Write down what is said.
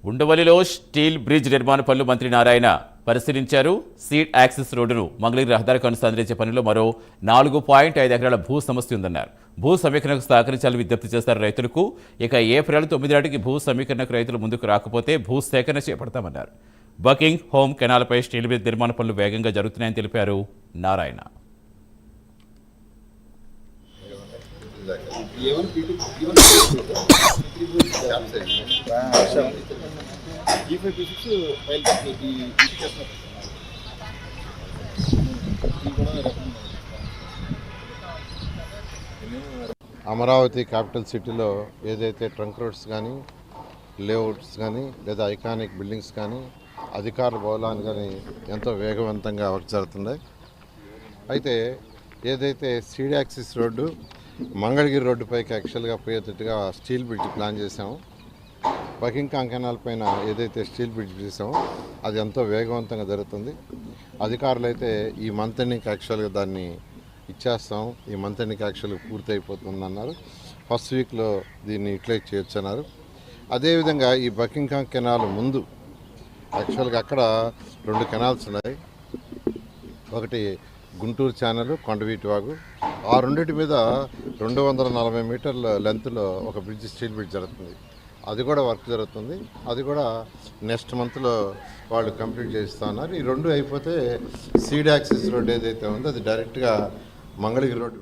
ఉండవల్లిలో steel bridge నిర్మాణ పనులు మంత్రి నారాయణ పరిశీలించారు. సీడ్ యాక్సిస్ రోడ్డును మంగళగిరి రహదారికి అనుసంధానించే పనిలో మరో 4.5 ఎకరాల భూ సమస్య ఉందన్నారు. భూ సమీకరణకు సహకరించాలని విజ్ఞప్తి చేస్తారు రైతులకు. ఇక ఏప్రిల్ 9 నాటికి భూ సమీకరణకు రైతులు ముందుకు రాకపోతే భూ సేకరణ చేపడతామన్నారు. బకింగ్ హోమ్ కెనాల్పై స్టీల్ బ్రిడ్జ్ నిర్మాణ పనులు వేగంగా జరుగుతున్నాయని తెలిపారు నారాయణ. అమరావతి క్యాపిటల్ సిటీలో ఏదైతే ట్రంక్ రోడ్స్ కానీ లేఅవుట్స్ కానీ లేదా ఐకానిక్ బిల్డింగ్స్ కానీ అధికారుల బౌలాన్ని కానీ ఎంతో వేగవంతంగా వర్క్ జరుగుతున్నాయి. అయితే ఏదైతే సీడ్ యాక్సిస్ రోడ్డు మంగళగిరి రోడ్డుపైకి యాక్చువల్గా పోయేటట్టుగా స్టీల్ బ్రిడ్జ్ ప్లాన్ చేసాము. బకింగ్హామ్ కెనాల్ పైన ఏదైతే స్టీల్ బ్రిడ్జ్ చేసామో అది ఎంతో వేగవంతంగా జరుగుతుంది. అధికారులు అయితే ఈ మంత్ ఎండింగ్కి యాక్చువల్గా దాన్ని ఇచ్చేస్తాం, ఈ మంత్ ఎండింగ్కి యాక్చువల్గా పూర్తి అయిపోతుందన్నారు. ఫస్ట్ వీక్లో దీన్ని యూటిలైజ్ చేయొచ్చు అన్నారు. అదేవిధంగా ఈ బకింగ్హామ్ కెనాల్ ముందు యాక్చువల్గా అక్కడ 2 కెనాల్స్ ఉన్నాయి. ఒకటి గుంటూరు ఛానల్, కొండవీటి వాగు. ఆ రెండింటి మీద 240 మీటర్ల లెంత్లో ఒక బ్రిడ్జ్, స్టీల్ బ్రిడ్జ్ జరుగుతుంది. అది కూడా వర్క్ జరుగుతుంది. అది కూడా నెక్స్ట్ మంత్లో వాళ్ళు కంప్లీట్ చేస్తూ ఉన్నారు. ఈ 2 అయిపోతే సీడ్ యాక్సిస్ రోడ్ ఏదైతే ఉందో అది డైరెక్ట్గా మంగళగిరి రోడ్డు